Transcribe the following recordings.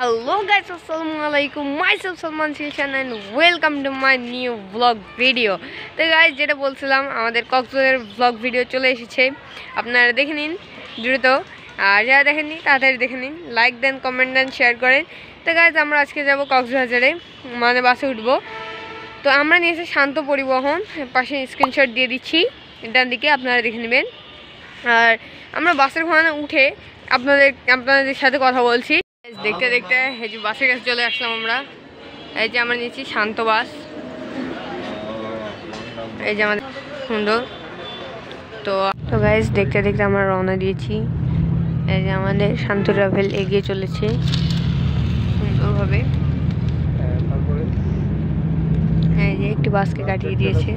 Hello guys, Assalamualaikum. Myself Salman Shishan and welcome to my new vlog video. তো guys যেটা বলছিলাম আমাদের কক্সবাজারের vlog ভিডিও চলে এসেছে। আপনারা দেখে নিন দ্রুত, আর যারা দেখেননি তাড়াতাড়ি দেখে নিন, লাইক দেন, কমেন্ট দেন, শেয়ার করেন। তো guys আমরা আজকে যাব কক্সবাজারে, মানে বাসে উঠব। তো আমরা নিয়েছি শান্ত পরিবহন, পাশে স্ক্রিনশট দিয়ে দিচ্ছি ডান দিকে, আপনারা দেখে নেবেন। আর আমরা বাসের ওখানে উঠে আপনাদের সাথে কথা বলছি। দেখতে দেখতে এই যে বাসের কাছে চলে আসলাম আমরা। এই যে আমরা নিয়েছি শান্ত বাস, এই যে আমাদের সুন্দর। তো গাইজ দেখতে দেখতে আমরা রওনা দিয়েছি। এই যে আমাদের শান্ত ট্রাভেল এগিয়ে চলেছে সুন্দরভাবে। এই যে একটি বাসকে কাটিয়ে দিয়েছে,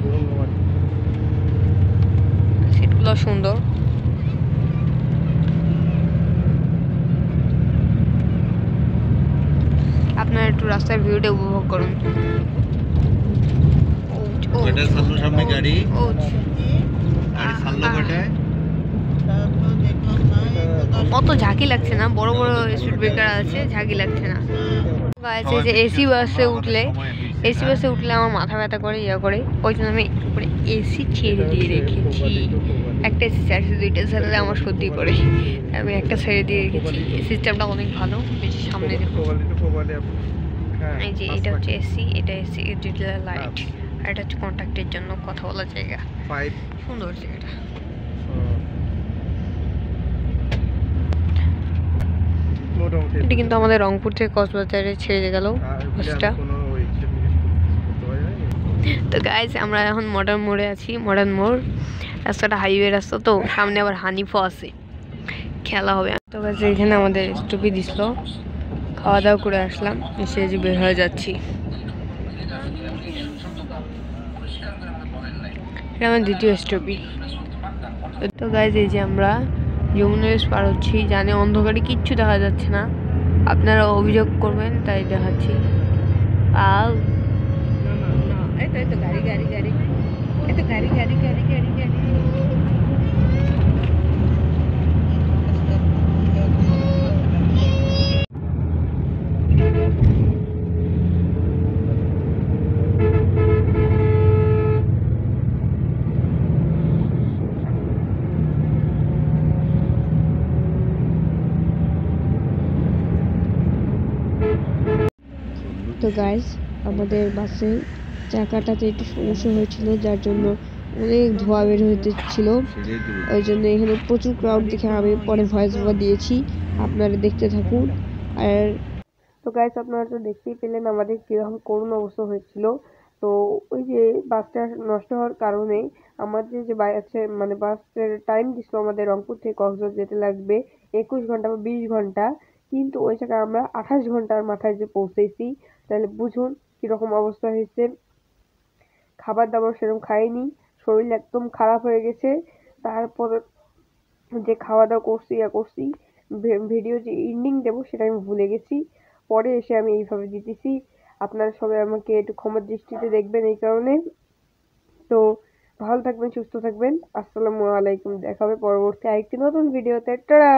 সিটগুলো সুন্দর। আপনারা একটু রাস্তার ভিউটা উপভোগ করুন। অত ঝাঁকি লাগছে না, বড় বড় স্পিড ব্রেকার আছে, ঝাঁকি লাগছে না। এসি বাসে উঠলে আমার মাথা ব্যথা করে, করে, ওই জন্য আমি উপরে এসি ছেড়ে দিয়ে রেখেছি। একটা এসি চাইছে, দুইটা চাইলে আমার সত্যি করে, আমি একটা ছেড়ে দিয়ে রেখেছি। সিস্টেমটা অনেক ভালো, বেশি সামনে দেখো। এই যে এটা হচ্ছে এসি, এটা এসি ডিজিটাল লাইট, আর এটা হচ্ছে কন্ট্যাক্টের জন্য কথা বলার জায়গা। সুন্দর জায়গাটা। এটা কিন্তু আমাদের রংপুর থেকে কক্সবাজারে ছেড়ে গেল বাসটা। তো গাইজ আমরা এখন মডার্ন মোড়ে আছি। মডার্ন মোড় রাস্তাটা হাইওয়ে রাস্তা, তো সামনে আবার হানিফও আছে, খেলা হবে। তো গাইজ এখানে আমাদের স্টপি দিছিল, খাওয়া দাওয়া করে আসলাম, এসে যে বের হয়ে যাচ্ছি। এটা আমার দ্বিতীয় স্টপি। তো গাইজ এই যে আমরা যমুনা ব্রিজ পার হচ্ছি, জানে অন্ধকারে কিচ্ছু দেখা যাচ্ছে না, আপনারা অভিযোগ করবেন তাই দেখাচ্ছি। গাড়ি গাড়ি গাড়ি, এত গাড়ি গাড়ি গাড়ি গাড়ি গাড়ি। তো গাইস আমাদের বাসে চাকাটাতে একটু সমস্যা হয়েছিল, যার জন্য অনেক ধোঁয়া বের হতেছিল। ওই জন্য এখানে প্রচুর ক্রাউড দেখে আমি পরে ভয়েস ওভার দিয়েছি, আপনারা দেখতে থাকুন। আর তো গাইস আপনারা তো দেখতেই পেলেন আমাদের কিরকম করুণ অবস্থা হয়েছিল। তো ওই যে বাসটা নষ্ট হওয়ার কারণে আমাদের যে আছে, মানে বাসের টাইম দিছিল আমাদের রংপুর থেকে কক্সবাজার যেতে লাগবে 21 ঘন্টা বা 20 ঘন্টা, কিন্তু ওই জায়গায় আমরা 28 ঘন্টার মাথায় যে পৌঁছেছি। তাহলে বুঝুন কিরকম অবস্থা হয়েছে। খাবার দাবার সেরকম খাইনি, শরীর একদম খারাপ হয়ে গেছে। তারপর যে খাওয়া দাওয়া করছি ভিডিও যে এন্ডিং দেবো সেটা আমি ভুলে গেছি, পরে এসে আমি এইভাবে দিতেছি। আপনারা সবাই আমাকে একটু ক্ষমার দৃষ্টিতে দেখবেন এই কারণে। তো ভালো থাকবেন, সুস্থ থাকবেন। আসসালামু আলাইকুম, দেখা হবে পরবর্তী আরেকটি নতুন ভিডিওতে। টাটা।